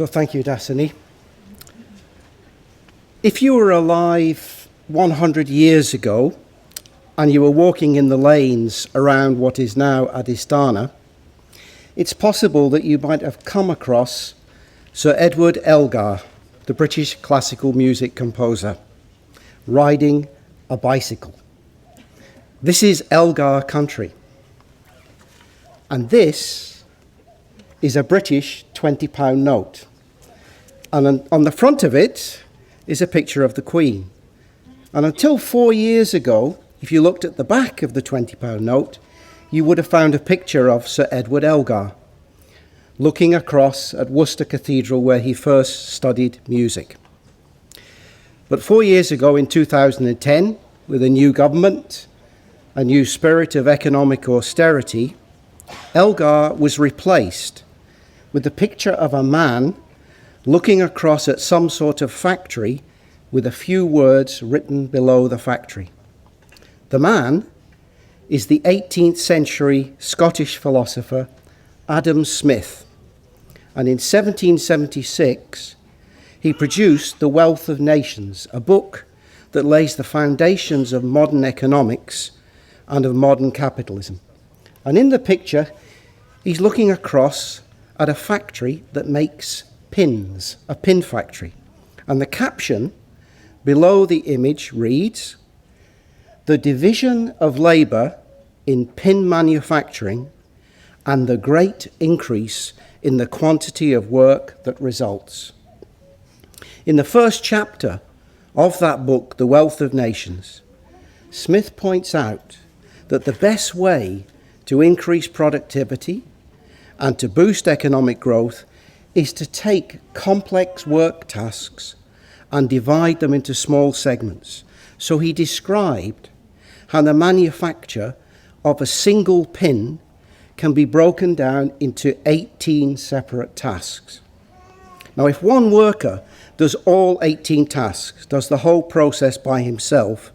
So thank you, Dasani. If you were alive 100 years ago and you were walking in the lanes around what is now Adhisthana, it's possible that you might have come across Sir Edward Elgar, the British classical music composer, riding a bicycle. This is Elgar country. And this is a British £20 note. And on the front of it is a picture of the Queen. And until 4 years ago, if you looked at the back of the £20 note, you would have found a picture of Sir Edward Elgar looking across at Worcester Cathedral where he first studied music. But 4 years ago in 2010, with a new government, a new spirit of economic austerity, Elgar was replaced with the picture of a man looking across at some sort of factory with a few words written below the factory. The man is the 18th century Scottish philosopher Adam Smith, and in 1776 he produced The Wealth of Nations, a book that lays the foundations of modern economics and of modern capitalism. And in the picture, he's looking across at a factory that makes pins, a pin factory. And the caption below the image reads, "The division of labour in pin manufacturing and the great increase in the quantity of work that results." In the first chapter of that book, The Wealth of Nations, Smith points out that the best way to increase productivity and to boost economic growth is to take complex work tasks and divide them into small segments. So he described how the manufacture of a single pin can be broken down into 18 separate tasks. Now, if one worker does all 18 tasks, does the whole process by himself,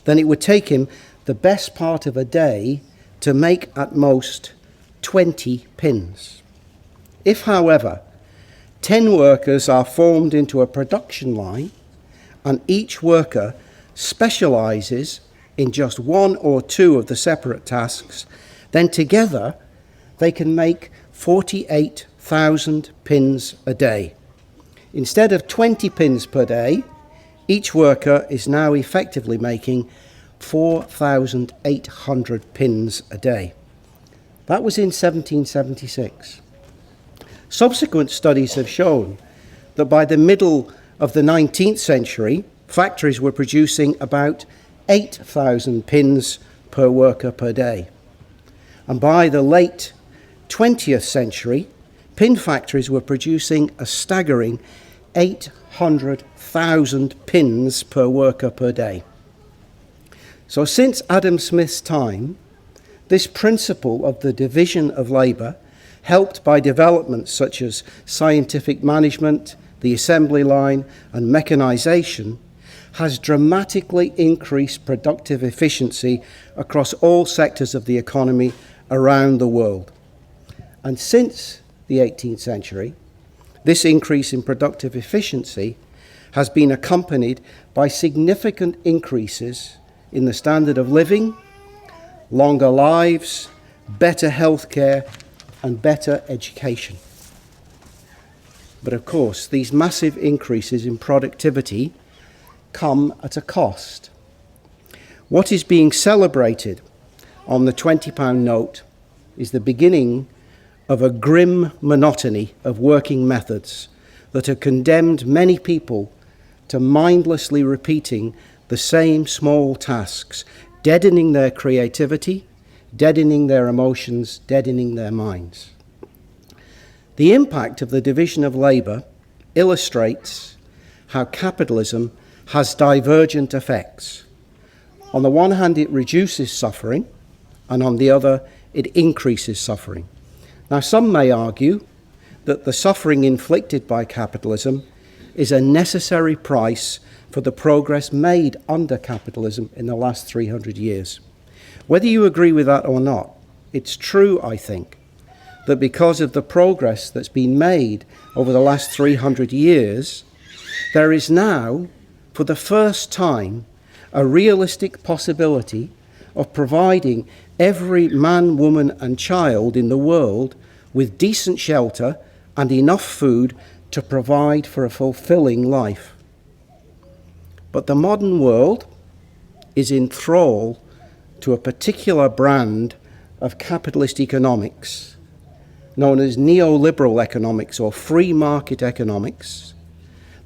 then it would take him the best part of a day to make at most 20 pins. If, however, 10 workers are formed into a production line and each worker specializes in just one or two of the separate tasks, then together they can make 48,000 pins a day. Instead of 20 pins per day, each worker is now effectively making 4,800 pins a day. That was in 1776. Subsequent studies have shown that by the middle of the 19th century, factories were producing about 8,000 pins per worker per day. And by the late 20th century, pin factories were producing a staggering 800,000 pins per worker per day. So since Adam Smith's time, this principle of the division of labour, helped by developments such as scientific management, the assembly line, and mechanisation, has dramatically increased productive efficiency across all sectors of the economy around the world. And since the 18th century, this increase in productive efficiency has been accompanied by significant increases in the standard of living, longer lives, better healthcare, and better education. But of course, these massive increases in productivity come at a cost. What is being celebrated on the £20 note is the beginning of a grim monotony of working methods that have condemned many people to mindlessly repeating the same small tasks, deadening their creativity, deadening their emotions, deadening their minds. The impact of the division of labour illustrates how capitalism has divergent effects. On the one hand, it reduces suffering, and on the other, it increases suffering. Now, some may argue that the suffering inflicted by capitalism is a necessary price for the progress made under capitalism in the last 300 years. Whether you agree with that or not, it's true, I think, that because of the progress that's been made over the last 300 years, there is now, for the first time, a realistic possibility of providing every man, woman and child in the world with decent shelter and enough food to provide for a fulfilling life. But the modern world is in thrall to a particular brand of capitalist economics known as neoliberal economics or free market economics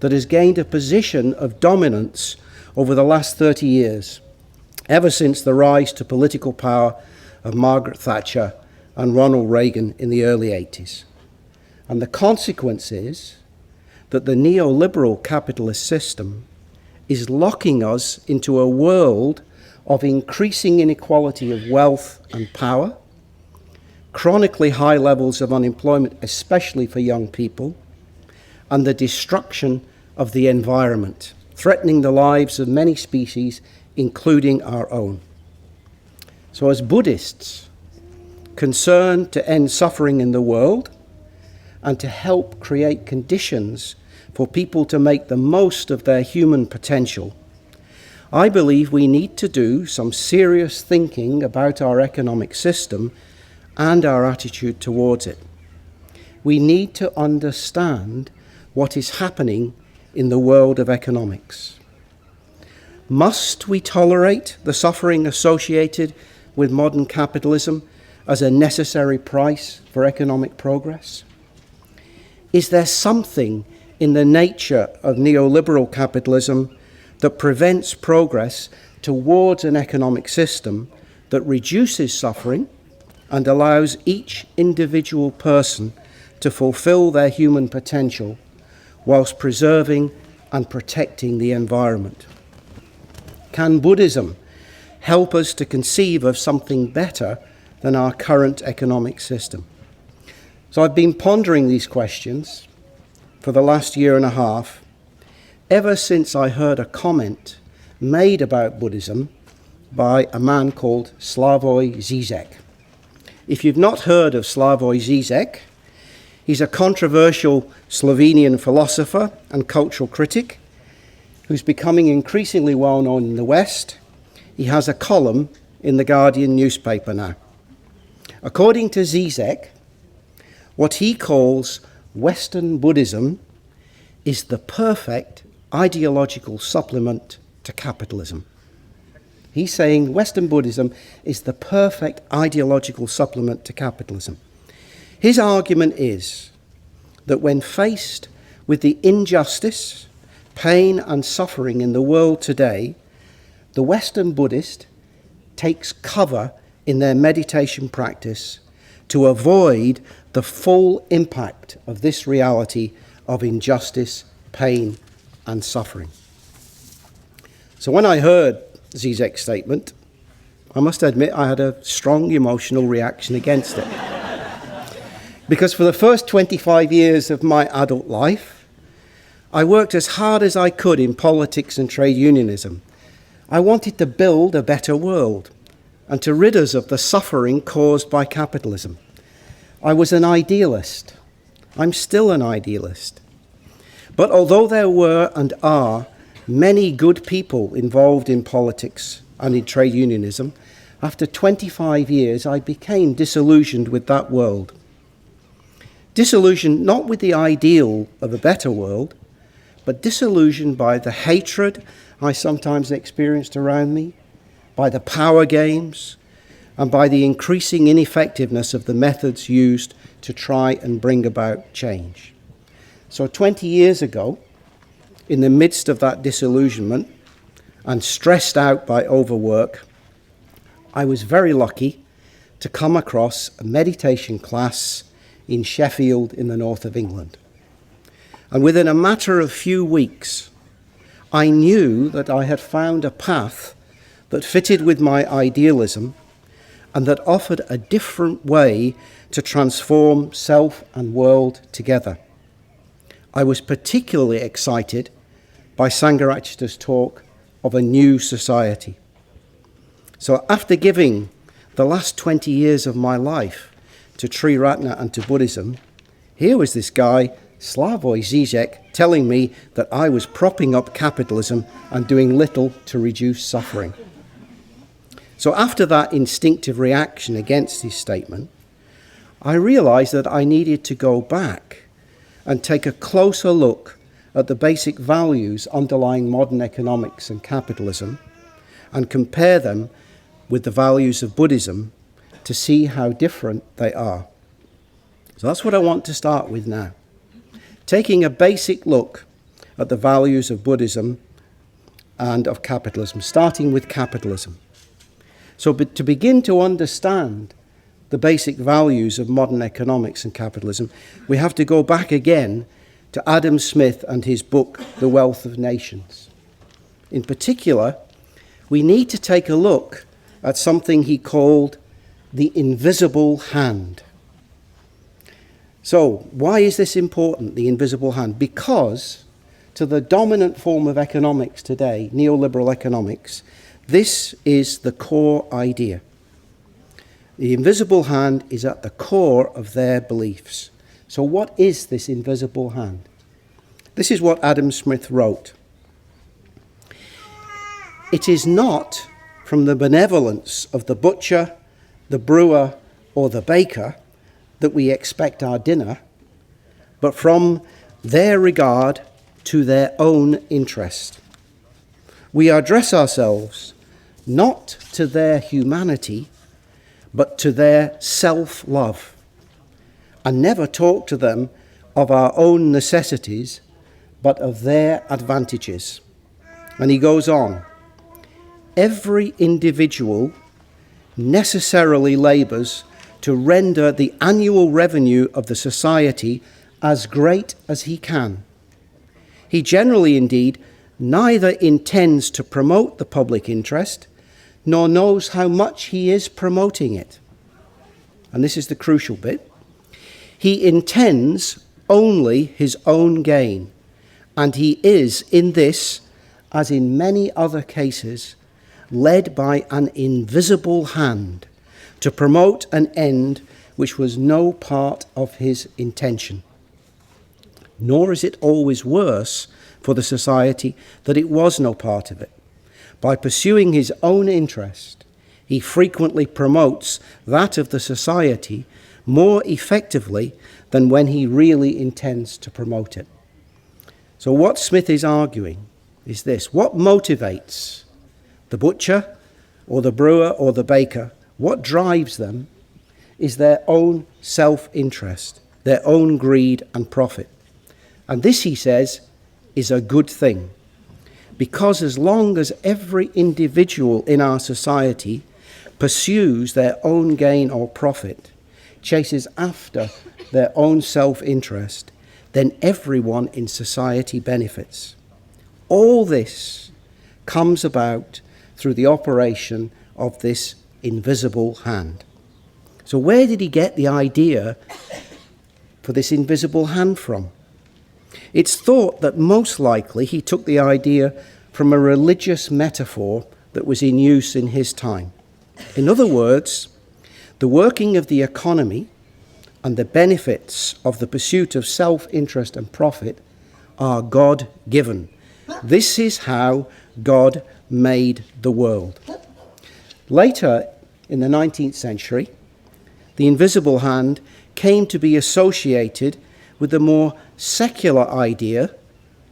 that has gained a position of dominance over the last 30 years, ever since the rise to political power of Margaret Thatcher and Ronald Reagan in the early 80s. And the consequence is that the neoliberal capitalist system is locking us into a world of increasing inequality of wealth and power, chronically high levels of unemployment, especially for young people, and the destruction of the environment, threatening the lives of many species, including our own. So as Buddhists, concerned to end suffering in the world and to help create conditions for people to make the most of their human potential, I believe we need to do some serious thinking about our economic system and our attitude towards it. We need to understand what is happening in the world of economics. Must we tolerate the suffering associated with modern capitalism as a necessary price for economic progress? Is there something in the nature of neoliberal capitalism that prevents progress towards an economic system that reduces suffering and allows each individual person to fulfill their human potential whilst preserving and protecting the environment? Can Buddhism help us to conceive of something better than our current economic system? So I've been pondering these questions for the last year and a half, ever since I heard a comment made about Buddhism by a man called Slavoj Žižek. If you've not heard of Slavoj Žižek, he's a controversial Slovenian philosopher and cultural critic who's becoming increasingly well known in the West. He has a column in the Guardian newspaper now. According to Žižek, what he calls Western Buddhism is the perfect ideological supplement to capitalism. He's saying Western Buddhism is the perfect ideological supplement to capitalism. His argument is that when faced with the injustice, pain and suffering in the world today, the Western Buddhist takes cover in their meditation practice to avoid the full impact of this reality of injustice, pain and suffering. So when I heard Žižek's statement, I must admit I had a strong emotional reaction against it. Because for the first 25 years of my adult life, I worked as hard as I could in politics and trade unionism. I wanted to build a better world and to rid us of the suffering caused by capitalism. I was an idealist. I'm still an idealist. But although there were and are many good people involved in politics and in trade unionism, after 25 years I became disillusioned with that world. Disillusioned not with the ideal of a better world, but disillusioned by the hatred I sometimes experienced around me, by the power games, and by the increasing ineffectiveness of the methods used to try and bring about change. So 20 years ago, in the midst of that disillusionment and stressed out by overwork, I was very lucky to come across a meditation class in Sheffield in the north of England. And within a matter of few weeks, I knew that I had found a path that fitted with my idealism and that offered a different way to transform self and world together. I was particularly excited by Sangharakshita's talk of a new society. So after giving the last 20 years of my life to Triratna and to Buddhism, here was this guy, Slavoj Žižek, telling me that I was propping up capitalism and doing little to reduce suffering. So after that instinctive reaction against his statement, I realized that I needed to go back and take a closer look at the basic values underlying modern economics and capitalism and compare them with the values of Buddhism to see how different they are. So that's what I want to start with now. Taking a basic look at the values of Buddhism and of capitalism, starting with capitalism. So to begin to understand the basic values of modern economics and capitalism, we have to go back again to Adam Smith and his book, The Wealth of Nations. In particular, we need to take a look at something he called the invisible hand. So, why is this important, the invisible hand? Because to the dominant form of economics today, neoliberal economics, this is the core idea. The invisible hand is at the core of their beliefs. So what is this invisible hand? This is what Adam Smith wrote. It is not from the benevolence of the butcher, the brewer, or the baker that we expect our dinner, but from their regard to their own interest. We address ourselves not to their humanity, but to their self-love, and never talk to them of our own necessities, but of their advantages. And he goes on, every individual necessarily labours to render the annual revenue of the society as great as he can. He generally, indeed, neither intends to promote the public interest, nor knows how much he is promoting it. And this is the crucial bit. He intends only his own gain, and he is, in this, as in many other cases, led by an invisible hand to promote an end which was no part of his intention. Nor is it always worse for the society that it was no part of it. By pursuing his own interest, he frequently promotes that of the society more effectively than when he really intends to promote it. So what Smith is arguing is this: what motivates the butcher or the brewer or the baker, what drives them is their own self-interest, their own greed and profit. And this, he says, is a good thing, because as long as every individual in our society pursues their own gain or profit, chases after their own self-interest, then everyone in society benefits. All this comes about through the operation of this invisible hand. So where did he get the idea for this invisible hand from? It's thought that most likely he took the idea from a religious metaphor that was in use in his time. In other words, the working of the economy and the benefits of the pursuit of self-interest and profit are God-given. This is how God made the world. Later, in the 19th century, the invisible hand came to be associated with the more secular idea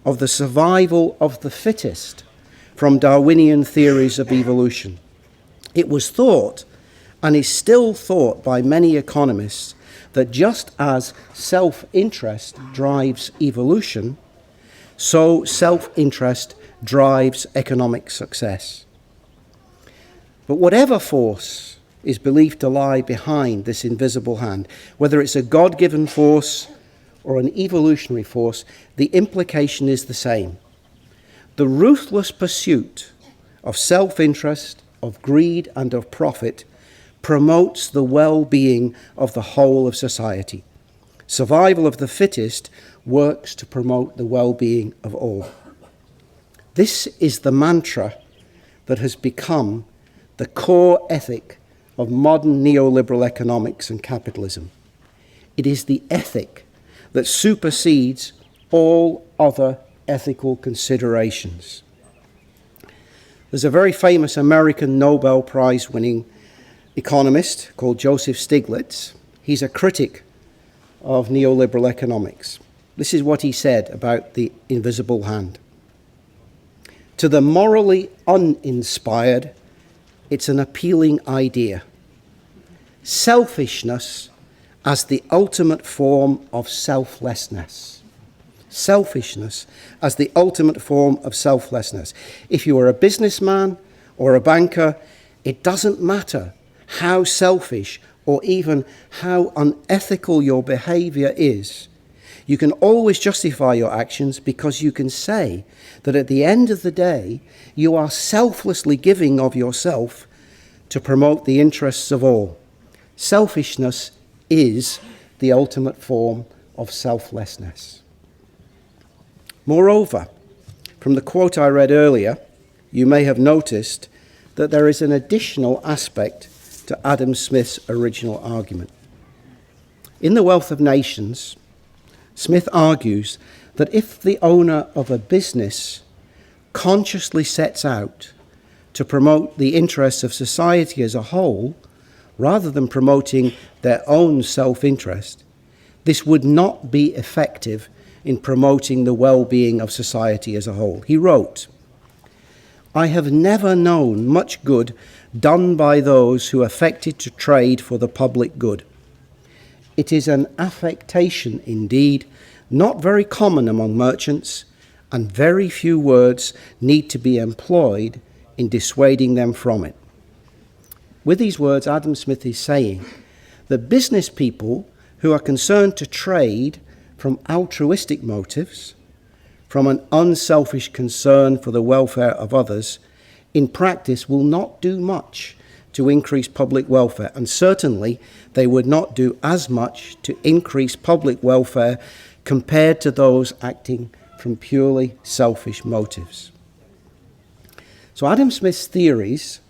of the survival of the fittest from Darwinian theories of evolution. It was thought, and is still thought by many economists, that just as self-interest drives evolution, so self-interest drives economic success. But whatever force is believed to lie behind this invisible hand, whether it's a God-given force or an evolutionary force, the implication is the same. The ruthless pursuit of self-interest, of greed, and of profit promotes the well-being of the whole of society. Survival of the fittest works to promote the well-being of all. This is the mantra that has become the core ethic of modern neoliberal economics and capitalism. It is the ethic that supersedes all other ethical considerations. There's a very famous American Nobel Prize-winning economist called Joseph Stiglitz. He's a critic of neoliberal economics. This is what he said about the invisible hand. To the morally uninspired, it's an appealing idea. Selfishness as the ultimate form of selflessness. Selfishness as the ultimate form of selflessness. If you are a businessman or a banker, it doesn't matter how selfish or even how unethical your behavior is. You can always justify your actions because you can say that at the end of the day, you are selflessly giving of yourself to promote the interests of all. Selfishness is the ultimate form of selflessness. Moreover, from the quote I read earlier, you may have noticed that there is an additional aspect to Adam Smith's original argument. In The Wealth of Nations, Smith argues that if the owner of a business consciously sets out to promote the interests of society as a whole, rather than promoting their own self-interest, this would not be effective in promoting the well-being of society as a whole. He wrote, "I have never known much good done by those who affected to trade for the public good. It is an affectation indeed, not very common among merchants, and very few words need to be employed in dissuading them from it." With these words, Adam Smith is saying that business people who are concerned to trade from altruistic motives, from an unselfish concern for the welfare of others, in practice will not do much to increase public welfare, and certainly they would not do as much to increase public welfare compared to those acting from purely selfish motives. So Adam Smith's theories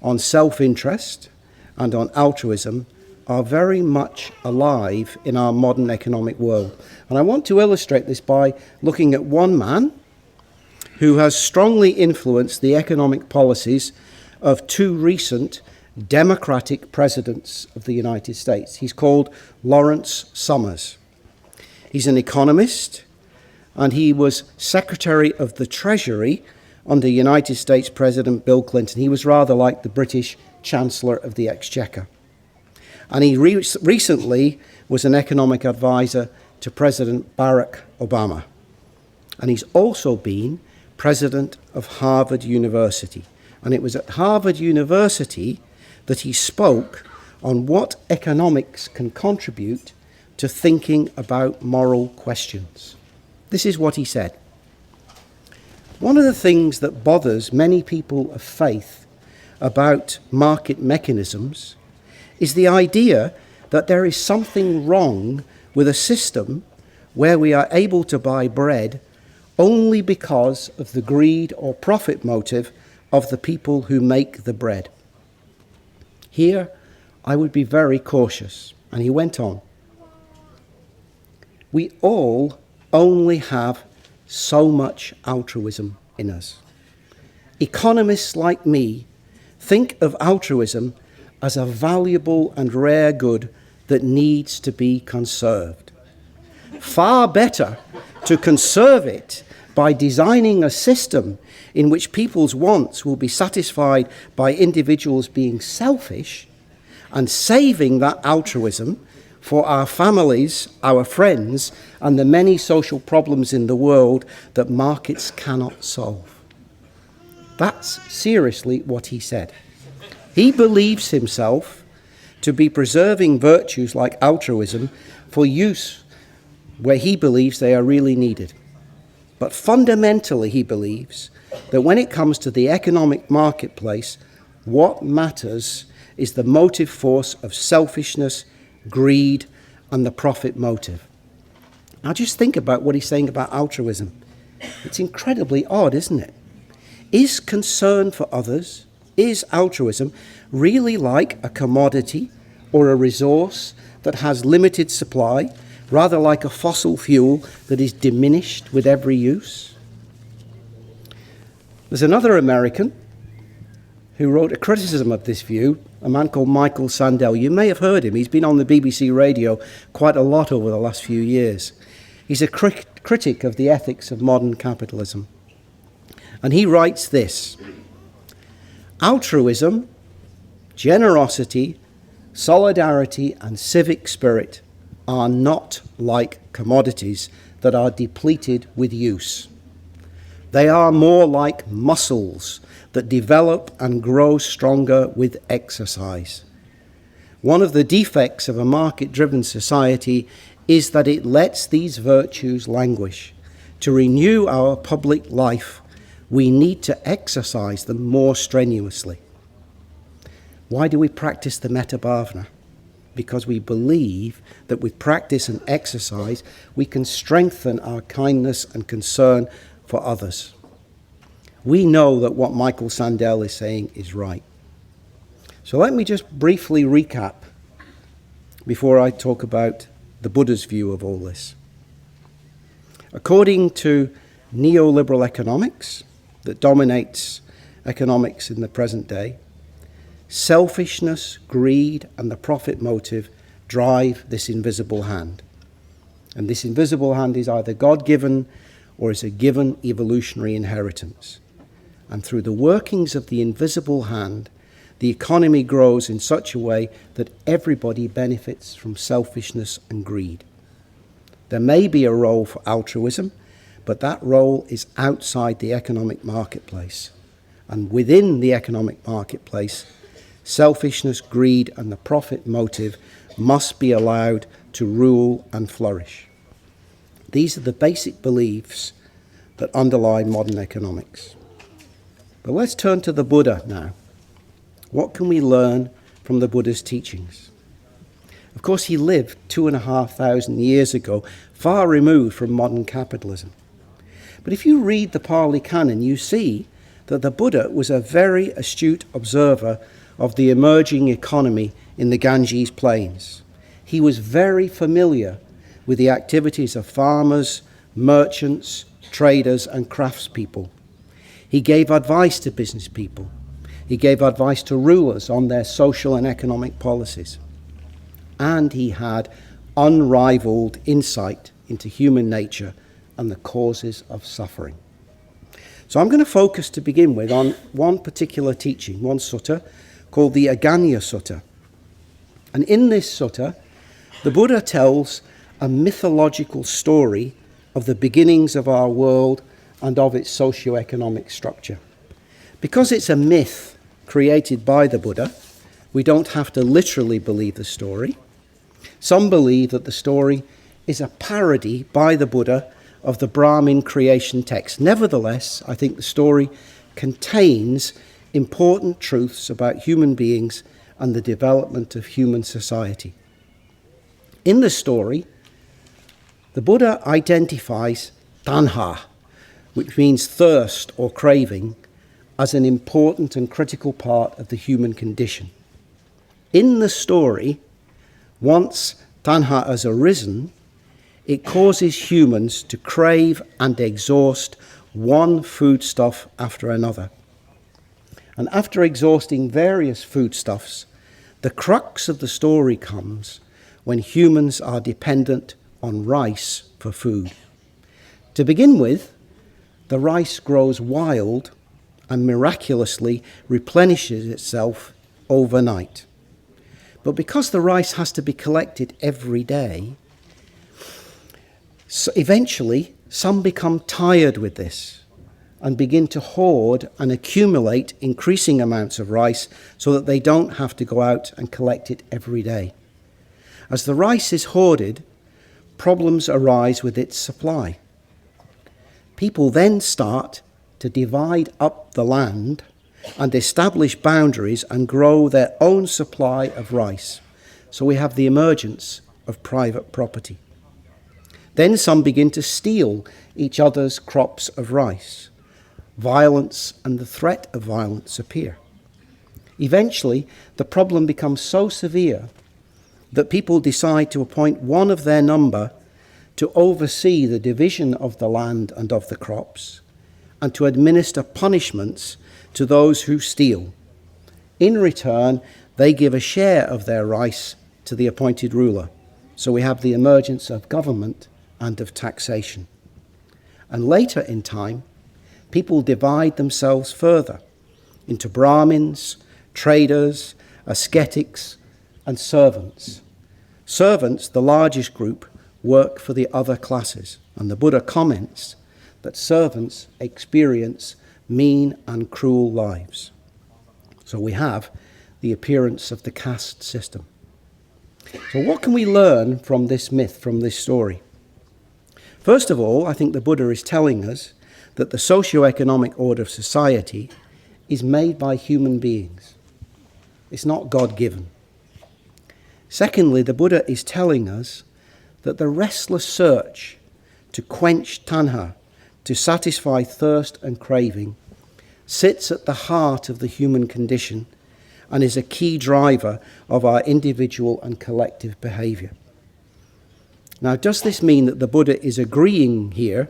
on self-interest and on altruism are very much alive in our modern economic world. And I want to illustrate this by looking at one man who has strongly influenced the economic policies of two recent Democratic presidents of the United States. He's called Lawrence Summers. He's an economist, and he was Secretary of the Treasury under United States President Bill Clinton. He was rather like the British Chancellor of the Exchequer. And he recently was an economic advisor to President Barack Obama. And he's also been president of Harvard University. And it was at Harvard University that he spoke on what economics can contribute to thinking about moral questions. This is what he said. One of the things that bothers many people of faith about market mechanisms is the idea that there is something wrong with a system where we are able to buy bread only because of the greed or profit motive of the people who make the bread. Here, I would be very cautious. And he went on. We all only have so much altruism in us. Economists like me think of altruism as a valuable and rare good that needs to be conserved. Far better to conserve it by designing a system in which people's wants will be satisfied by individuals being selfish and saving that altruism for our families, our friends, and the many social problems in the world that markets cannot solve. That's seriously what he said. He believes himself to be preserving virtues like altruism for use where he believes they are really needed. But fundamentally, he believes that when it comes to the economic marketplace, what matters is the motive force of selfishness, greed, and the profit motive. Now just think about what he's saying about altruism. It's incredibly odd, isn't it? Is concern for others, Is altruism really like a commodity or a resource that has limited supply, rather like a fossil fuel that is diminished with every use? There's another American who wrote a criticism of this view, a man called Michael Sandel. You may have heard him. He's been on the BBC radio quite a lot over the last few years. He's a critic of the ethics of modern capitalism. And he writes this: altruism, generosity, solidarity, and civic spirit are not like commodities that are depleted with use. They are more like muscles that develop and grow stronger with exercise. One of the defects of a market-driven society is that it lets these virtues languish. To renew our public life, we need to exercise them more strenuously. Why do we practice the Metabhavana? Because we believe that with practice and exercise, we can strengthen our kindness and concern for others. We know that what Michael Sandel is saying is right. So let me just briefly recap before I talk about the Buddha's view of all this. According to neoliberal economics that dominates economics in the present day, selfishness, greed, and the profit motive drive this invisible hand. And this invisible hand is either God-given or is a given evolutionary inheritance. And through the workings of the invisible hand, the economy grows in such a way that everybody benefits from selfishness and greed. There may be a role for altruism, but that role is outside the economic marketplace. And within the economic marketplace, selfishness, greed, and the profit motive must be allowed to rule and flourish. These are the basic beliefs that underlie modern economics. But let's turn to the Buddha now. What can we learn from the Buddha's teachings? Of course, he lived 2,500 years ago, far removed from modern capitalism. But if you read the Pali Canon, you see that the Buddha was a very astute observer of the emerging economy in the Ganges plains. He was very familiar with the activities of farmers, merchants, traders, and craftspeople. He gave advice to business people. He gave advice to rulers on their social and economic policies. And he had unrivaled insight into human nature and the causes of suffering. So I'm going to focus to begin with on one particular teaching, one sutta, called the Aganya Sutta. And in this sutta, the Buddha tells a mythological story of the beginnings of our world and of its socio-economic structure. Because it's a myth created by the Buddha, we don't have to literally believe the story. Some believe that the story is a parody by the Buddha of the Brahmin creation text. Nevertheless, I think the story contains important truths about human beings and the development of human society. In the story, the Buddha identifies tanha, which means thirst or craving, as an important and critical part of the human condition. In the story, once tanha has arisen, it causes humans to crave and exhaust one foodstuff after another. And after exhausting various foodstuffs, the crux of the story comes when humans are dependent on rice for food. To begin with, the rice grows wild and miraculously replenishes itself overnight. But because the rice has to be collected every day, so eventually some become tired with this and begin to hoard and accumulate increasing amounts of rice so that they don't have to go out and collect it every day. As the rice is hoarded, problems arise with its supply. People then start to divide up the land and establish boundaries and grow their own supply of rice. So we have the emergence of private property. Then some begin to steal each other's crops of rice. Violence and the threat of violence appear. Eventually, the problem becomes so severe that people decide to appoint one of their number to oversee the division of the land and of the crops, and to administer punishments to those who steal. In return, they give a share of their rice to the appointed ruler. So we have the emergence of government and of taxation. And later in time, people divide themselves further into Brahmins, traders, ascetics, and servants. Servants, the largest group, work for the other classes. And the Buddha comments that servants experience mean and cruel lives. So we have the appearance of the caste system. So what can we learn from this myth, from this story? First of all, I think the Buddha is telling us that the socio-economic order of society is made by human beings. It's not God-given. Secondly, the Buddha is telling us that the restless search to quench tanha, to satisfy thirst and craving, sits at the heart of the human condition and is a key driver of our individual and collective behavior. Now, does this mean that the Buddha is agreeing here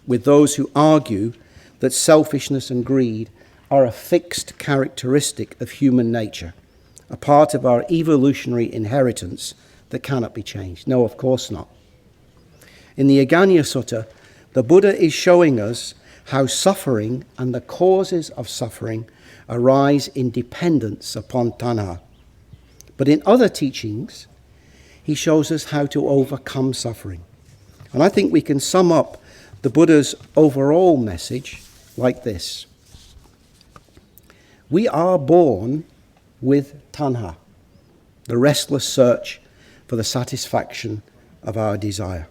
with those who argue that selfishness and greed are a fixed characteristic of human nature, a part of our evolutionary inheritance that cannot be changed? No, of course not. In the Aganya Sutta, the Buddha is showing us how suffering and the causes of suffering arise in dependence upon tanha. But in other teachings, he shows us how to overcome suffering. And I think we can sum up the Buddha's overall message like this. We are born with tanha, the restless search for the satisfaction of our desire.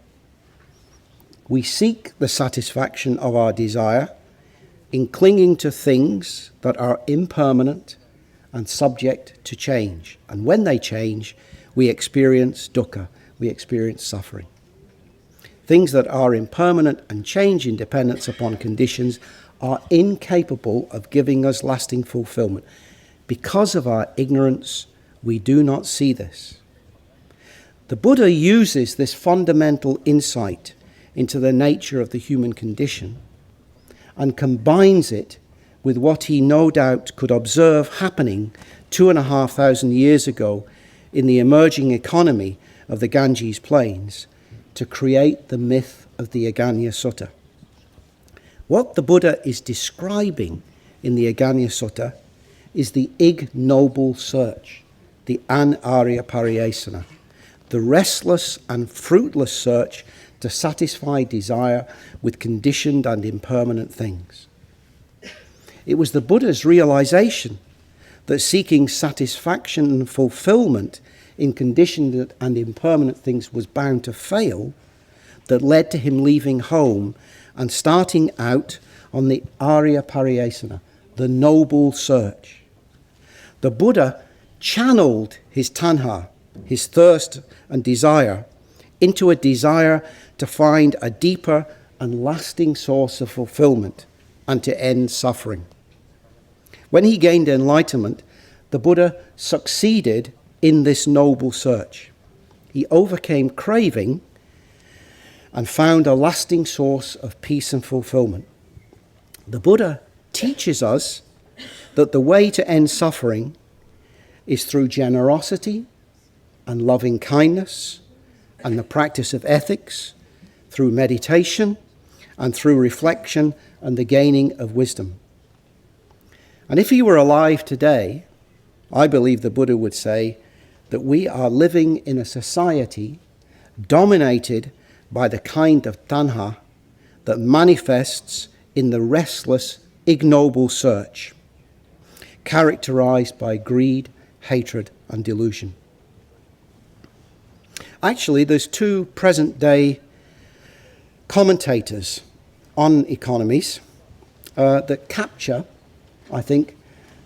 We seek the satisfaction of our desire in clinging to things that are impermanent and subject to change. And when they change, we experience dukkha, we experience suffering. Things that are impermanent and change in dependence upon conditions are incapable of giving us lasting fulfillment. Because of our ignorance, we do not see this. The Buddha uses this fundamental insight into the nature of the human condition and combines it with what he no doubt could observe happening 2,500 years ago in the emerging economy of the Ganges Plains to create the myth of the Aganya Sutta. What the Buddha is describing in the Aganya Sutta is the ignoble search, the anarya pariyesana, the restless and fruitless search to satisfy desire with conditioned and impermanent things. It was the Buddha's realization that seeking satisfaction and fulfillment in conditioned and impermanent things was bound to fail that led to him leaving home and starting out on the Arya Pariyesana, the noble search. The Buddha channeled his tanha, his thirst and desire, into a desire to find a deeper and lasting source of fulfillment and to end suffering. When he gained enlightenment, the Buddha succeeded in this noble search. He overcame craving and found a lasting source of peace and fulfillment. The Buddha teaches us that the way to end suffering is through generosity and loving kindness and the practice of ethics, through meditation and through reflection and the gaining of wisdom. And if he were alive today, I believe the Buddha would say that we are living in a society dominated by the kind of tanha that manifests in the restless, ignoble search, characterized by greed, hatred, and delusion. Actually, there's two present-day commentators on economies that capture, I think,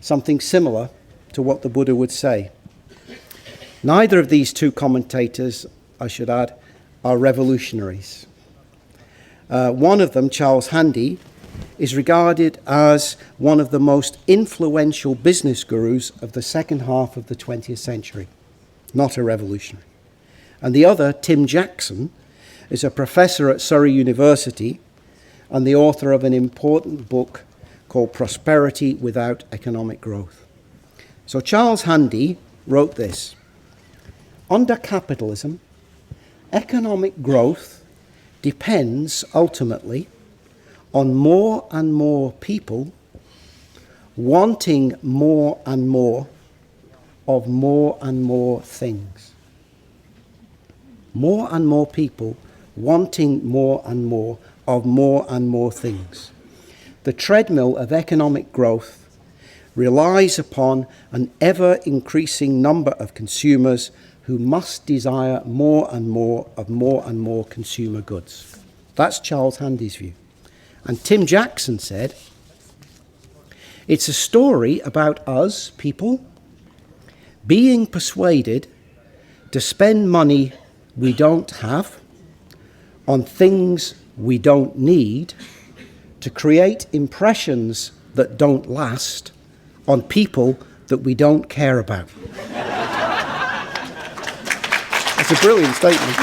something similar to what the Buddha would say. Neither of these two commentators, I should add, are revolutionaries. One of them, Charles Handy, is regarded as one of the most influential business gurus of the second half of the 20th century, not a revolutionary. And the other, Tim Jackson, is a professor at Surrey University and the author of an important book called Prosperity Without Economic Growth. So Charles Handy wrote this: under capitalism, economic growth depends ultimately on more and more people wanting more and more of more and more things. More and more people wanting more and more of more and more things. The treadmill of economic growth relies upon an ever-increasing number of consumers who must desire more and more consumer goods. That's Charles Handy's view. And Tim Jackson said, it's a story about us, people, being persuaded to spend money we don't have on things we don't need, to create impressions that don't last on people that we don't care about. That's a brilliant statement.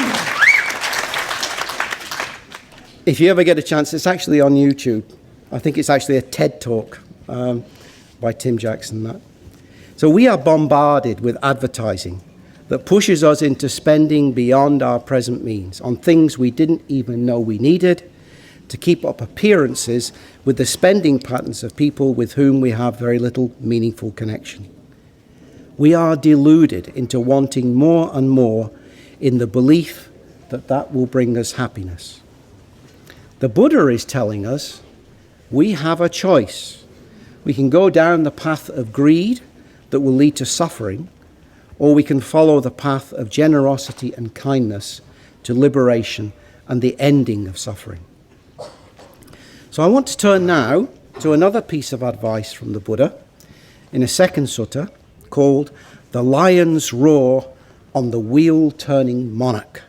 If you ever get a chance, it's actually on YouTube. I think it's actually a TED talk by Tim Jackson. So we are bombarded with advertising that pushes us into spending beyond our present means on things we didn't even know we needed to keep up appearances with the spending patterns of people with whom we have very little meaningful connection. We are deluded into wanting more and more in the belief that that will bring us happiness. The Buddha is telling us we have a choice. We can go down the path of greed that will lead to suffering, or we can follow the path of generosity and kindness to liberation and the ending of suffering. So I want to turn now to another piece of advice from the Buddha in a second sutta called The Lion's Roar on the Wheel-Turning Monarch.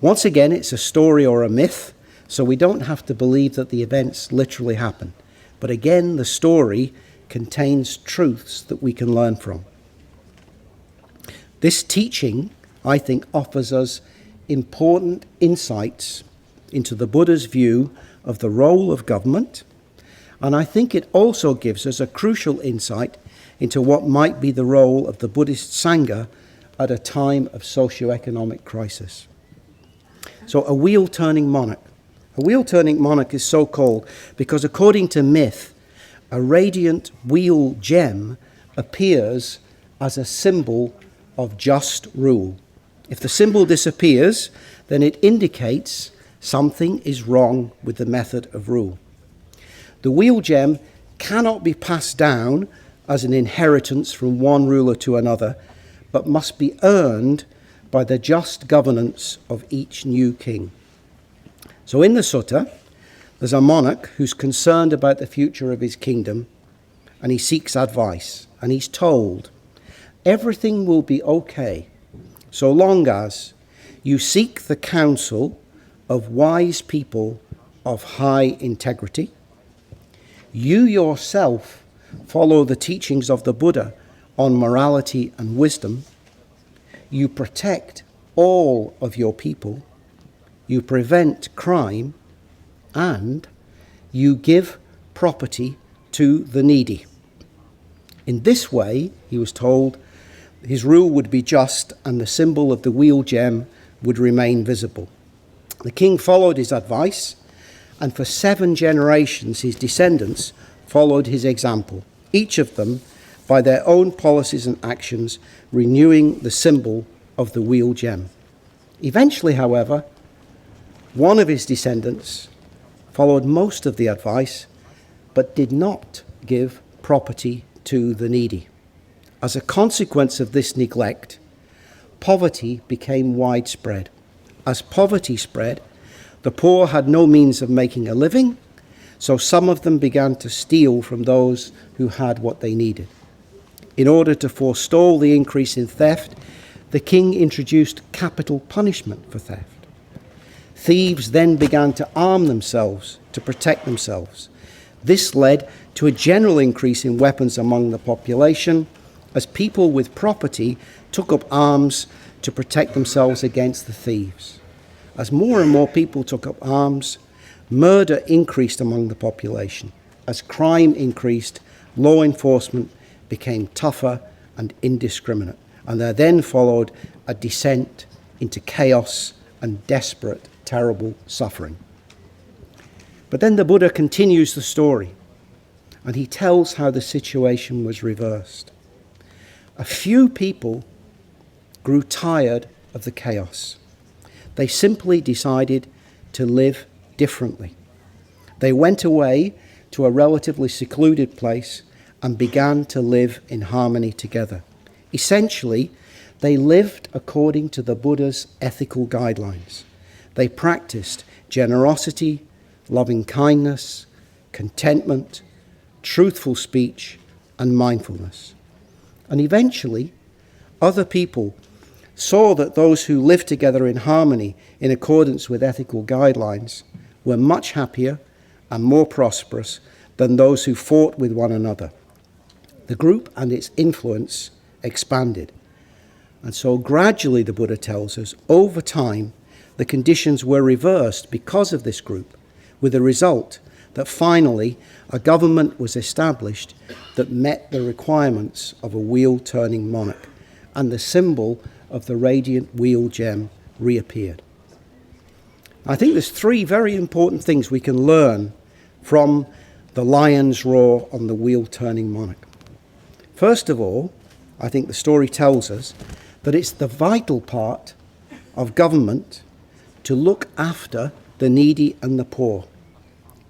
Once again, it's a story or a myth, so we don't have to believe that the events literally happen. But again, the story contains truths that we can learn from. This teaching, I think, offers us important insights into the Buddha's view of the role of government, and I think it also gives us a crucial insight into what might be the role of the Buddhist Sangha at a time of socio-economic crisis. So a wheel-turning monarch. A wheel-turning monarch is so called because, according to myth, a radiant wheel gem appears as a symbol of just rule. If the symbol disappears, then it indicates something is wrong with the method of rule. The wheel gem cannot be passed down as an inheritance from one ruler to another, but must be earned by the just governance of each new king. So in the sutta, there's a monarch who's concerned about the future of his kingdom, and he seeks advice, and he's told, everything will be okay so long as you seek the counsel of wise people of high integrity. You yourself follow the teachings of the Buddha on morality and wisdom. You protect all of your people. You prevent crime, and you give property to the needy. In this way, he was told, his rule would be just and the symbol of the wheel gem would remain visible. The king followed his advice, and for 7 generations his descendants followed his example, each of them by their own policies and actions renewing the symbol of the wheel gem. Eventually, however, one of his descendants followed most of the advice but did not give property to the needy. As a consequence of this neglect, poverty became widespread. As poverty spread, the poor had no means of making a living, so some of them began to steal from those who had what they needed. In order to forestall the increase in theft, the king introduced capital punishment for theft. Thieves then began to arm themselves to protect themselves. This led to a general increase in weapons among the population as people with property took up arms to protect themselves against the thieves. As more and more people took up arms, murder increased among the population. As crime increased, law enforcement became tougher and indiscriminate. And there then followed a descent into chaos and desperate, terrible suffering. But then the Buddha continues the story, and he tells how the situation was reversed. A few people grew tired of the chaos. They simply decided to live differently. They went away to a relatively secluded place and began to live in harmony together. Essentially, they lived according to the Buddha's ethical guidelines. They practiced generosity, loving kindness, contentment, truthful speech, and mindfulness. And eventually, other people saw that those who lived together in harmony in accordance with ethical guidelines were much happier and more prosperous than those who fought with one another. The group and its influence expanded. And so gradually, the Buddha tells us, over time, the conditions were reversed because of this group, with the result that finally a government was established that met the requirements of a wheel-turning monarch, and the symbol of the radiant wheel gem reappeared. I think there's three very important things we can learn from the lion's roar on the wheel-turning monarch. First of all, I think the story tells us that it's the vital part of government to look after the needy and the poor.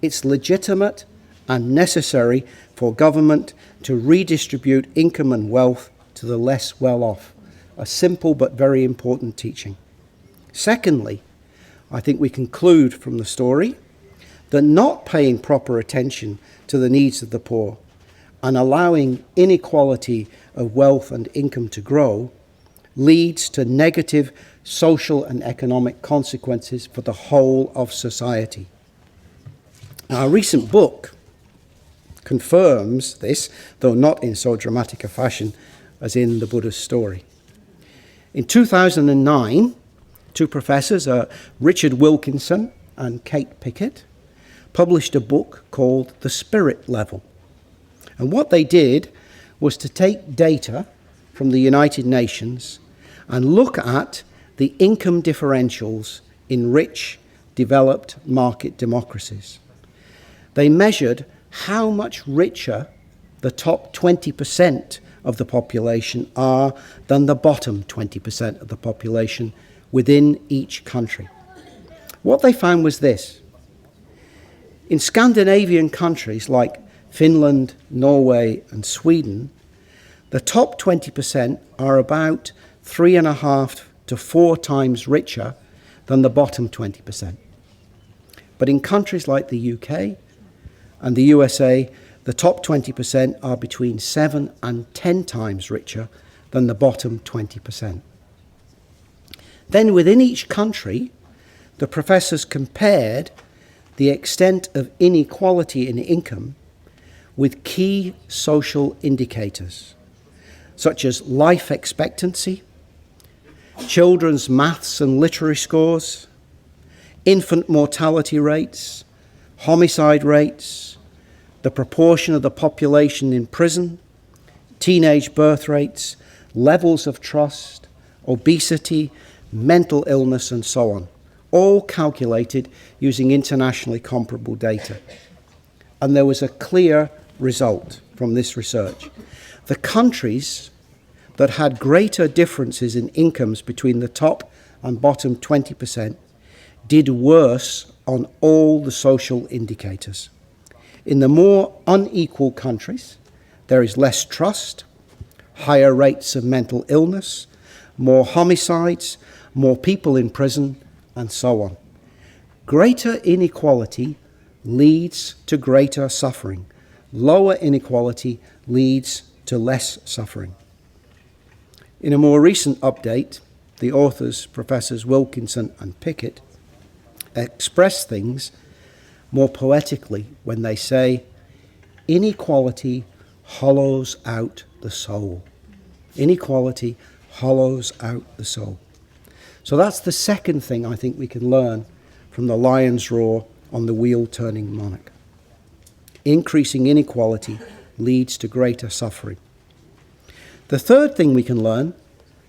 It's legitimate and necessary for government to redistribute income and wealth to the less well-off. A simple but very important teaching. Secondly, I think we conclude from the story that not paying proper attention to the needs of the poor and allowing inequality of wealth and income to grow leads to negative social and economic consequences for the whole of society. Now, a recent book confirms this, though not in so dramatic a fashion as in the Buddha's story. In 2009, two professors, Richard Wilkinson and Kate Pickett, published a book called The Spirit Level. And what they did was to take data from the United Nations and look at the income differentials in rich, developed market democracies. They measured how much richer the top 20% of the population are than the bottom 20% of the population within each country. What they found was this. In Scandinavian countries like Finland, Norway, and Sweden, the top 20% are about 3.5 to 4 times richer than the bottom 20%. But in countries like the UK and the USA, the top 20% are between 7 and 10 times richer than the bottom 20%. Then within each country, the professors compared the extent of inequality in income with key social indicators, such as life expectancy, children's maths and literary scores, infant mortality rates, homicide rates, the proportion of the population in prison, teenage birth rates, levels of trust, obesity, mental illness, and so on, all calculated using internationally comparable data. And there was a clear result from this research. The countries that had greater differences in incomes between the top and bottom 20% did worse on all the social indicators. In the more unequal countries, there is less trust, higher rates of mental illness, more homicides, more people in prison, and so on. Greater inequality leads to greater suffering. Lower inequality leads to less suffering. In a more recent update, the authors, Professors Wilkinson and Pickett, express things more poetically when they say, inequality hollows out the soul. Inequality hollows out the soul. So that's the second thing I think we can learn from the lion's roar on the wheel-turning monarch. Increasing inequality leads to greater suffering. The third thing we can learn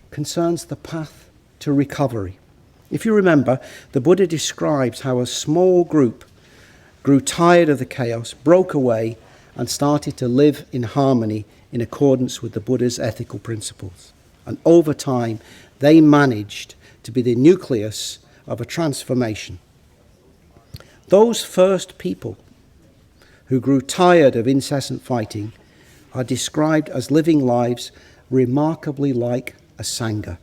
concerns the path to recovery. If you remember, the Buddha describes how a small group grew tired of the chaos, broke away, and started to live in harmony in accordance with the Buddha's ethical principles. And over time, they managed to be the nucleus of a transformation. Those first people who grew tired of incessant fighting are described as living lives remarkably like a Sangha.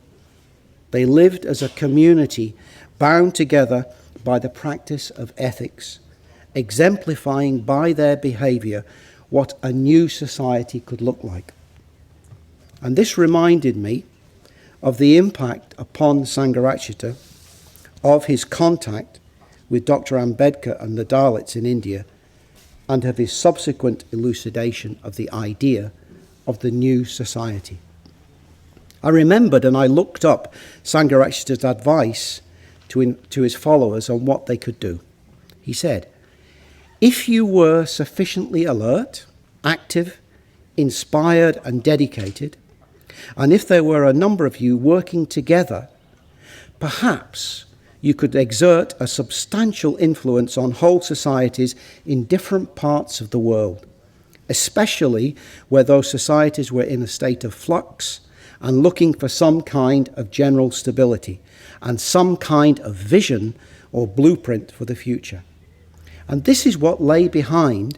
They lived as a community bound together by the practice of ethics, exemplifying by their behavior what a new society could look like. And this reminded me of the impact upon Sangharakshita of his contact with Dr. Ambedkar and the Dalits in India, and of his subsequent elucidation of the idea of the new society. I remembered and I looked up Sangharakshita's advice to his followers on what they could do. He said, if you were sufficiently alert, active, inspired and dedicated, and if there were a number of you working together, perhaps you could exert a substantial influence on whole societies in different parts of the world, especially where those societies were in a state of flux and looking for some kind of general stability and some kind of vision or blueprint for the future. And this is what lay behind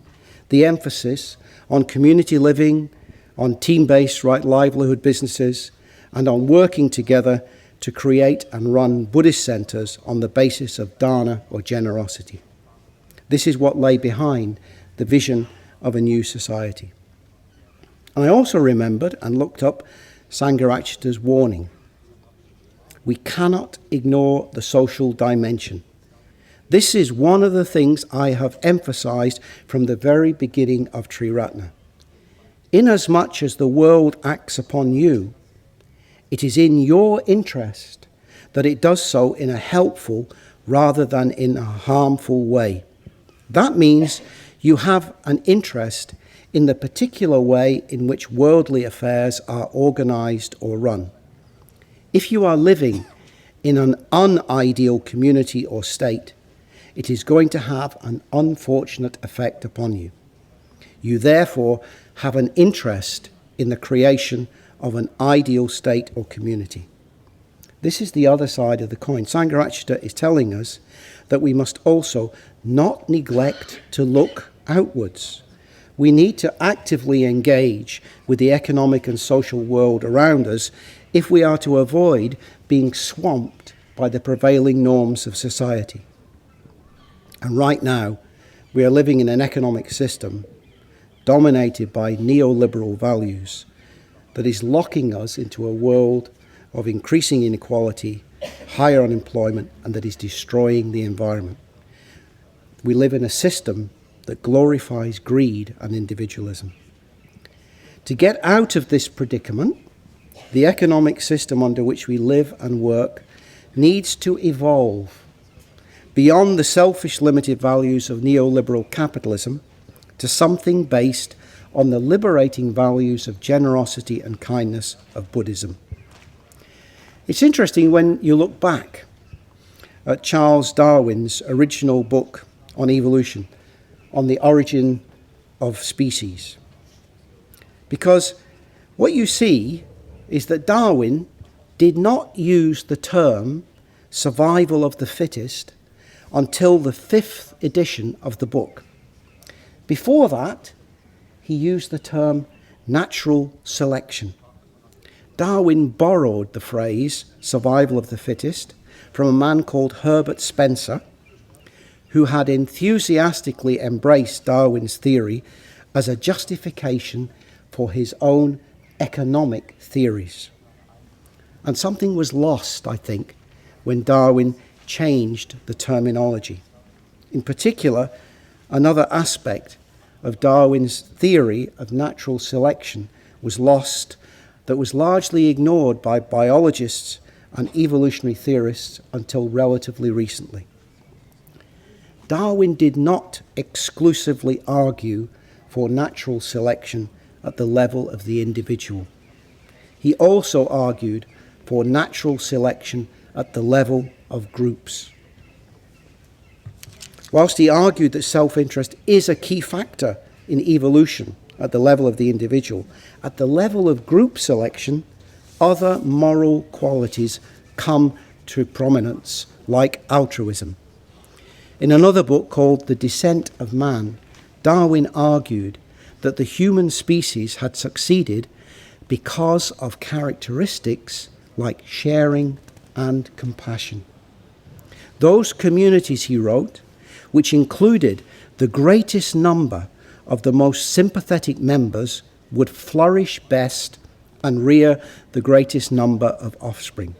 the emphasis on community living, on team-based right livelihood businesses, and on working together to create and run Buddhist centres on the basis of dana or generosity. This is what lay behind the vision of a new society. And I also remembered and looked up Sangharakshita's warning. We cannot ignore the social dimension. This is one of the things I have emphasized from the very beginning of Triratna. Inasmuch as the world acts upon you, it is in your interest that it does so in a helpful rather than in a harmful way. That means you have an interest in the particular way in which worldly affairs are organized or run. If you are living in an unideal community or state, it is going to have an unfortunate effect upon you. You therefore have an interest in the creation of an ideal state or community. This is the other side of the coin. Sangharakshita is telling us that we must also not neglect to look outwards. We need to actively engage with the economic and social world around us if we are to avoid being swamped by the prevailing norms of society. And right now, we are living in an economic system dominated by neoliberal values that is locking us into a world of increasing inequality, higher unemployment, and that is destroying the environment. We live in a system that glorifies greed and individualism. To get out of this predicament, the economic system under which we live and work needs to evolve beyond the selfish limited values of neoliberal capitalism to something based on the liberating values of generosity and kindness of Buddhism. It's interesting when you look back at Charles Darwin's original book on evolution, on the origin of species. Because what you see is that Darwin did not use the term survival of the fittest until the 5th edition of the book. Before that, he used the term natural selection. Darwin borrowed the phrase survival of the fittest from a man called Herbert Spencer, who had enthusiastically embraced Darwin's theory as a justification for his own economic theories. And something was lost, I think, when Darwin changed the terminology. In particular, another aspect of Darwin's theory of natural selection was lost, that was largely ignored by biologists and evolutionary theorists until relatively recently. Darwin did not exclusively argue for natural selection at the level of the individual. He also argued for natural selection at the level of groups. Whilst he argued that self-interest is a key factor in evolution at the level of the individual, at the level of group selection, other moral qualities come to prominence, like altruism. In another book called The Descent of Man, Darwin argued that the human species had succeeded because of characteristics like sharing and compassion. Those communities, he wrote, which included the greatest number of the most sympathetic members, would flourish best and rear the greatest number of offspring.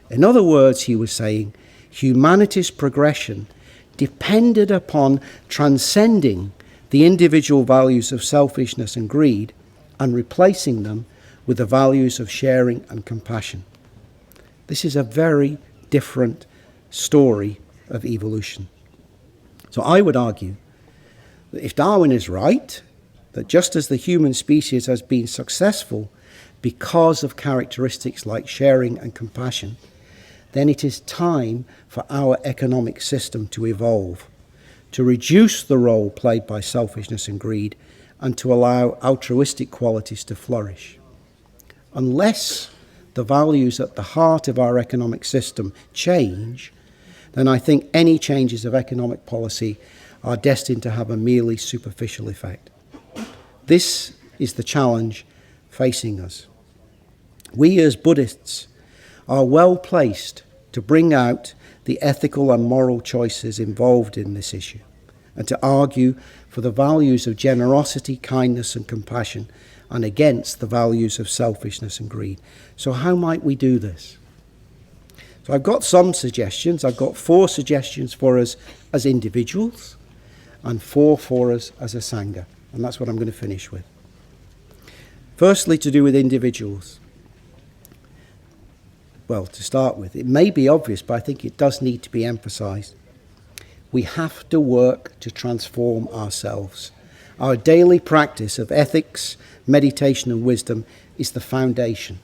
In other words, he was saying, humanity's progression depended upon transcending the individual values of selfishness and greed and replacing them with the values of sharing and compassion. This is a very different story of evolution. So I would argue that if Darwin is right, that just as the human species has been successful because of characteristics like sharing and compassion, then it is time for our economic system to evolve, to reduce the role played by selfishness and greed, and to allow altruistic qualities to flourish. Unless the values at the heart of our economic system change, then I think any changes of economic policy are destined to have a merely superficial effect. This is the challenge facing us. We as Buddhists are well placed to bring out the ethical and moral choices involved in this issue and to argue for the values of generosity, kindness and compassion and against the values of selfishness and greed. So how might we do this? So I've got some suggestions. I've got 4 suggestions for us as individuals and 4 for us as a Sangha. And that's what I'm going to finish with. Firstly, to do with individuals. Well, to start with, it may be obvious, but I think it does need to be emphasised. We have to work to transform ourselves. Our daily practice of ethics, meditation and wisdom is the foundation.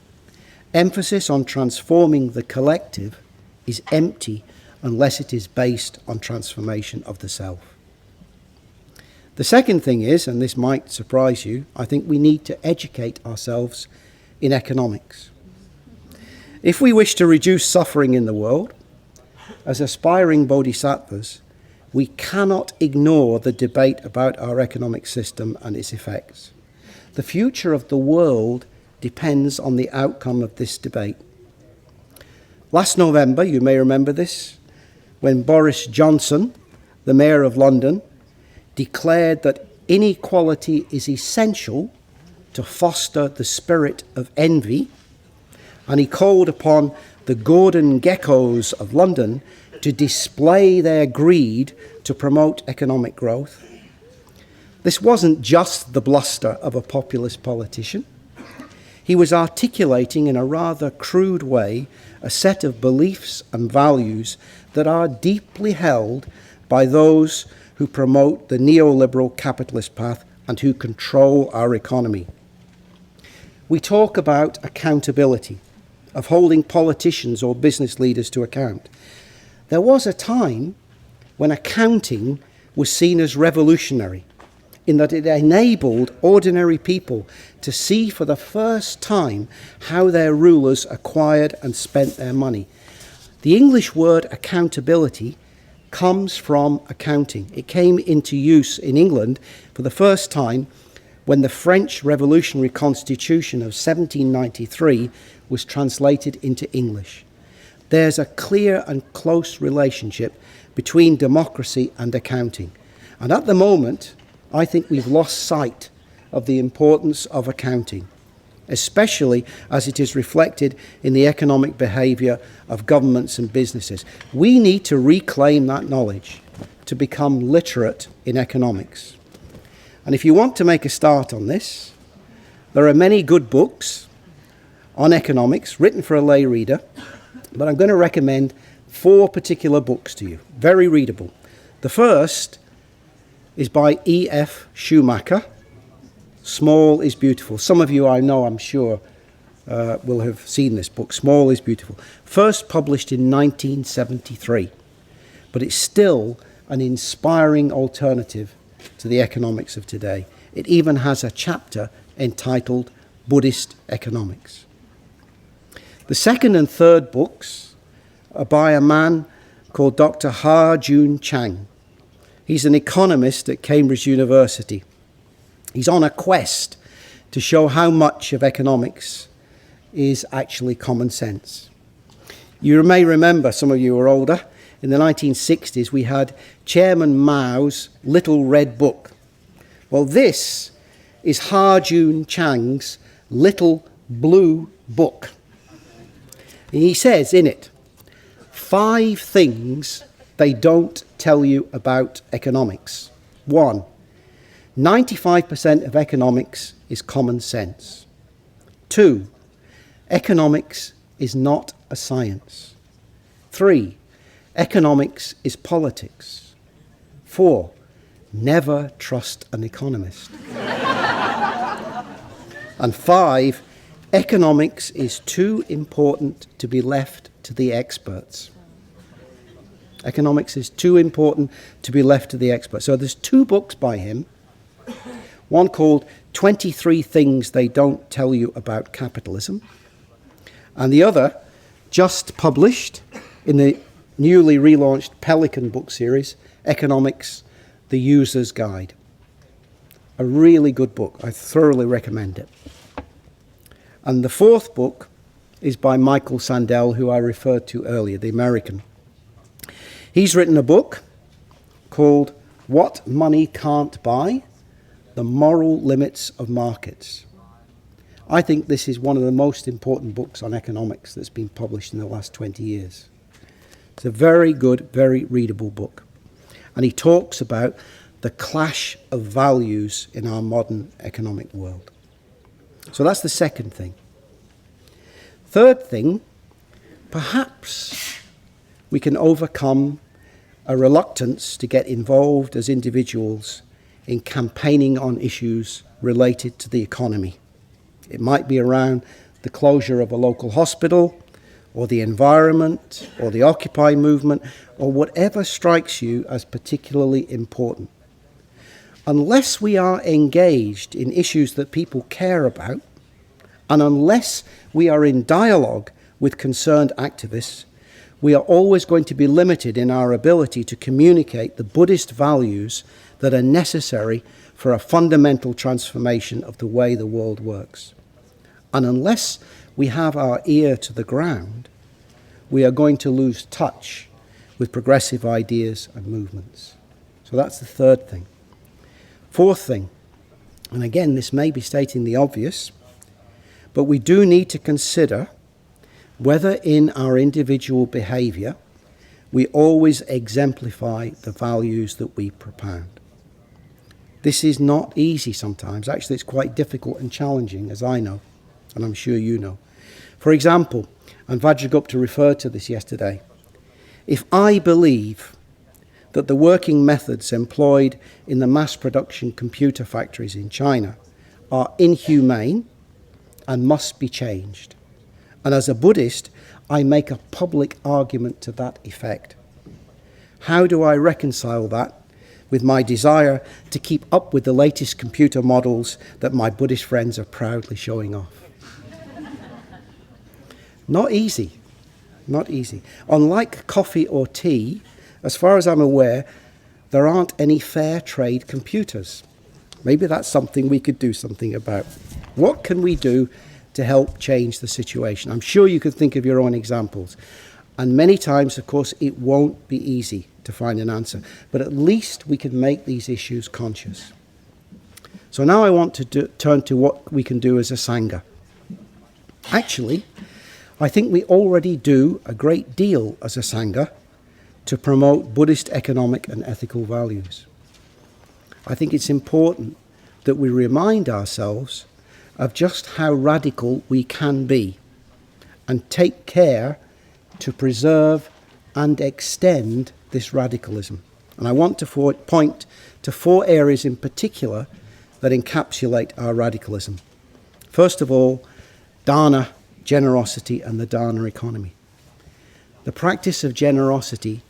Emphasis on transforming the collective is empty unless it is based on transformation of the self. The second thing is, and this might surprise you, I think we need to educate ourselves in economics. If we wish to reduce suffering in the world, as aspiring bodhisattvas, we cannot ignore the debate about our economic system and its effects. The future of the world depends on the outcome of this debate. Last November, you may remember this, when Boris Johnson, the Mayor of London, declared that inequality is essential to foster the spirit of envy, and he called upon the Gordon Geckos of London to display their greed to promote economic growth. This wasn't just the bluster of a populist politician. He was articulating in a rather crude way a set of beliefs and values that are deeply held by those who promote the neoliberal capitalist path and who control our economy. We talk about accountability, of holding politicians or business leaders to account. There was a time when accounting was seen as revolutionary, in that it enabled ordinary people to see for the first time how their rulers acquired and spent their money. The English word accountability comes from accounting. It came into use in England for the first time when the French Revolutionary Constitution of 1793 was translated into English. There's a clear and close relationship between democracy and accounting. And at the moment, I think we've lost sight of the importance of accounting, especially as it is reflected in the economic behaviour of governments and businesses. We need to reclaim that knowledge. to become literate in economics. And if you want to make a start on this, there are many good books on economics written for a lay reader, but I'm going to recommend 4 particular books to you, very readable. The first is by E.F. Schumacher, Small is Beautiful. Some of you I know, I'm sure, will have seen this book, Small is Beautiful. First published in 1973, but it's still an inspiring alternative to the economics of today. It even has a chapter entitled Buddhist Economics. The second and third books are by a man called Dr. Ha-Joon Chang. He's an economist at Cambridge University. He's on a quest to show how much of economics is actually common sense. You may remember, some of you are older, in the 1960s we had Chairman Mao's Little Red Book. Well, this is Ha-Joon Chang's Little Blue Book. And he says in it, 5 things they don't tell you about economics. 1, 95% of economics is common sense. 2, economics is not a science. 3, economics is politics. 4, never trust an economist. And 5, economics is too important to be left to the experts. Economics is too important to be left to the experts. So there's 2 books by him, one called 23 Things They Don't Tell You About Capitalism, and the other, just published in the newly relaunched Pelican book series, Economics, The User's Guide. A really good book. I thoroughly recommend it. And the 4th book is by Michael Sandel, who I referred to earlier, the American. He's written a book called What Money Can't Buy, The Moral Limits of Markets. I think this is one of the most important books on economics that's been published in the last 20 years. It's a very good, very readable book. And he talks about the clash of values in our modern economic world. So that's the second thing. Third thing, perhaps we can overcome a reluctance to get involved as individuals in campaigning on issues related to the economy. It might be around the closure of a local hospital, or the environment, or the Occupy movement, or whatever strikes you as particularly important. Unless we are engaged in issues that people care about, and unless we are in dialogue with concerned activists, we are always going to be limited in our ability to communicate the Buddhist values that are necessary for a fundamental transformation of the way the world works. And unless we have our ear to the ground, we are going to lose touch with progressive ideas and movements. So that's the third thing. Fourth thing, and again, this may be stating the obvious, but we do need to consider whether in our individual behavior we always exemplify the values that we propound. This is not easy sometimes. Actually, it's quite difficult and challenging, as I know, and I'm sure you know. For example, and Vajragupta referred to this yesterday, if I believe that the working methods employed in the mass production computer factories in China are inhumane and must be changed, and as a Buddhist, I make a public argument to that effect, how do I reconcile that with my desire to keep up with the latest computer models that my Buddhist friends are proudly showing off? Not easy, not easy. Unlike coffee or tea, as far as I'm aware, there aren't any fair trade computers. Maybe that's something we could do something about. What can we do to help change the situation? I'm sure you could think of your own examples. And many times, of course, it won't be easy to find an answer. But at least we can make these issues conscious. So now I want to turn to what we can do as a Sangha. Actually, I think we already do a great deal as a Sangha to promote Buddhist economic and ethical values. I think it's important that we remind ourselves of just how radical we can be and take care to preserve and extend this radicalism. And I want to point to 4 areas in particular that encapsulate our radicalism. First of all, dana, generosity, and the dana economy. The practice of generosity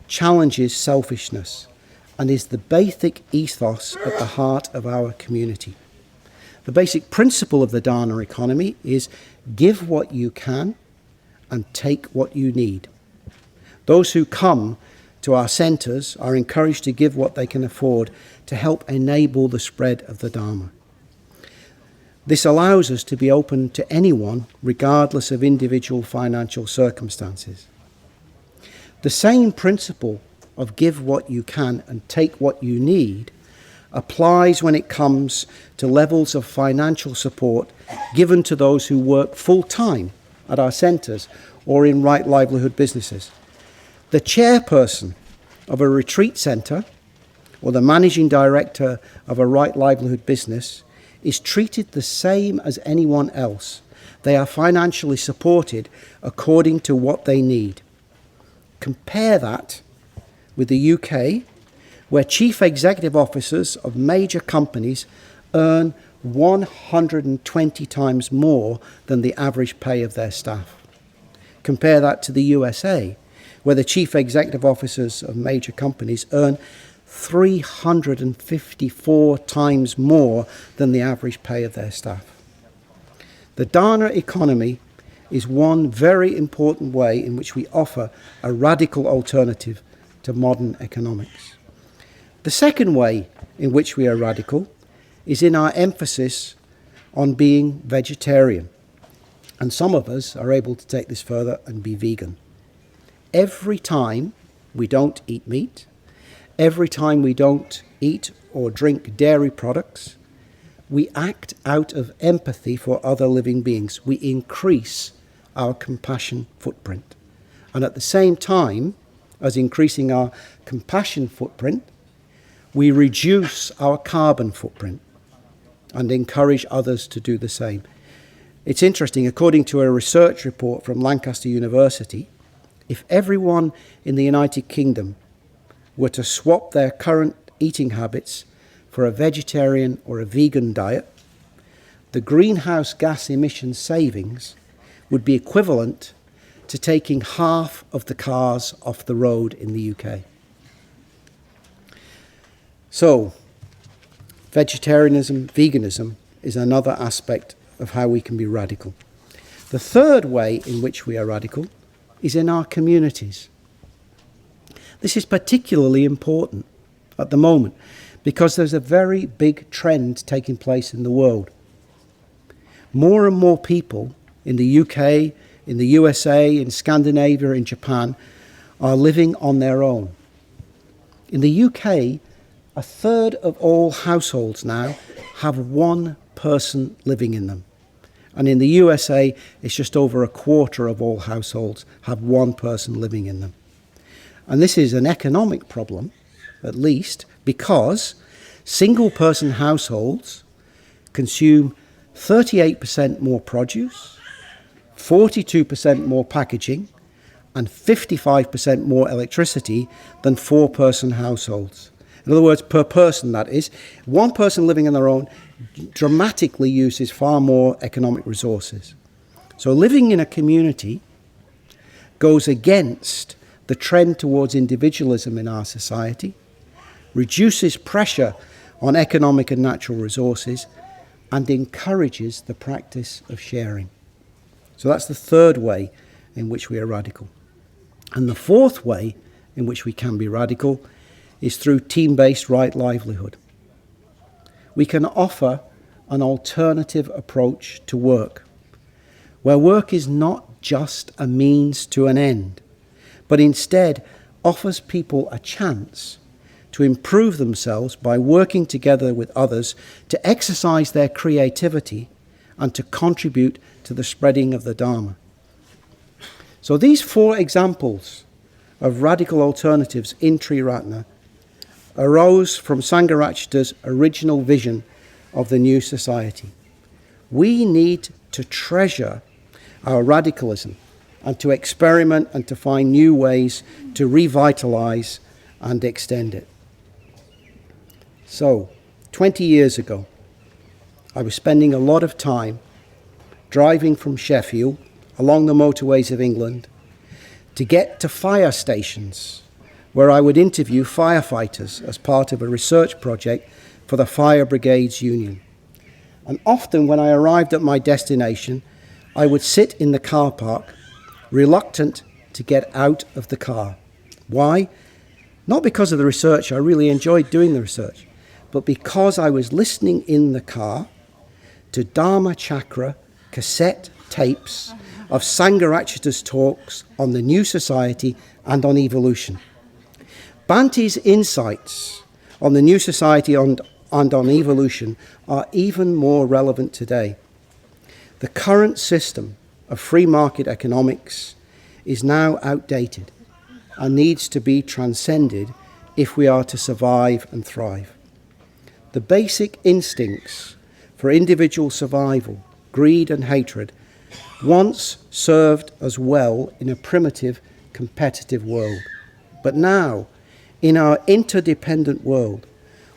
challenges selfishness and is the basic ethos at the heart of our community. The basic principle of the dana economy is give what you can and take what you need. Those who come to our centres are encouraged to give what they can afford to help enable the spread of the Dharma. This allows us to be open to anyone, regardless of individual financial circumstances. The same principle of give what you can and take what you need applies when it comes to levels of financial support given to those who work full-time at our centres or in right livelihood businesses. The chairperson of a retreat centre or the managing director of a right livelihood business is treated the same as anyone else. They are financially supported according to what they need. Compare that with the UK, where chief executive officers of major companies earn 120 times more than the average pay of their staff. Compare that to the USA, where the chief executive officers of major companies earn 354 times more than the average pay of their staff. The dana economy is one very important way in which we offer a radical alternative to modern economics. The second way in which we are radical is in our emphasis on being vegetarian. And some of us are able to take this further and be vegan. Every time we don't eat meat, every time we don't eat or drink dairy products, we act out of empathy for other living beings. We increase our compassion footprint. And at the same time as increasing our compassion footprint, we reduce our carbon footprint and encourage others to do the same. It's interesting, according to a research report from Lancaster University, if everyone in the United Kingdom were to swap their current eating habits for a vegetarian or a vegan diet, the greenhouse gas emission savings would be equivalent to taking half of the cars off the road in the UK. So, vegetarianism, veganism is another aspect of how we can be radical. The third way in which we are radical is in our communities. This is particularly important at the moment because there's a very big trend taking place in the world. More and more people in the UK, in the USA, in Scandinavia, in Japan are living on their own. In the UK, a third of all households now have one person living in them. And in the USA, it's just over a quarter of all households have one person living in them. And this is an economic problem, at least, because single-person households consume 38% more produce, 42% more packaging, and 55% more electricity than four-person households. In other words, per person, that is. One person living on their own dramatically uses far more economic resources. So living in a community goes against the trend towards individualism in our society, reduces pressure on economic and natural resources, and encourages the practice of sharing. So that's the third way in which we are radical. And the fourth way in which we can be radical is through team-based right livelihood. We can offer an alternative approach to work, where work is not just a means to an end, but instead offers people a chance to improve themselves by working together with others to exercise their creativity and to contribute to the spreading of the Dharma. So these four examples of radical alternatives in Triratna arose from Sangharakshita's original vision of the new society. We need to treasure our radicalism and to experiment and to find new ways to revitalize and extend it. So, 20 years ago, I was spending a lot of time driving from Sheffield along the motorways of England to get to fire stations where I would interview firefighters as part of a research project for the Fire Brigades Union. And often when I arrived at my destination, I would sit in the car park, reluctant to get out of the car. Why? Not because of the research, I really enjoyed doing the research, but because I was listening in the car to Dharma Chakra cassette tapes of Sangharakshita's talks on the new society and on evolution. Bhante's insights on the new society and on evolution are even more relevant today. The current system of free market economics is now outdated and needs to be transcended if we are to survive and thrive. The basic instincts for individual survival, greed and hatred, once served us well in a primitive, competitive world. But now, in our interdependent world,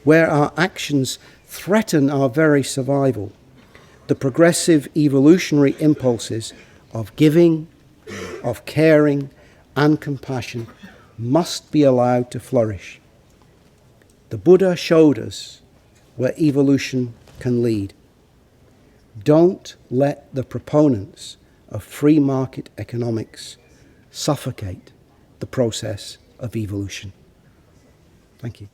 where our actions threaten our very survival, the progressive evolutionary impulses of giving, of caring, and compassion must be allowed to flourish. The Buddha showed us where evolution can lead. Don't let the proponents of free market economics suffocate the process of evolution. Thank you.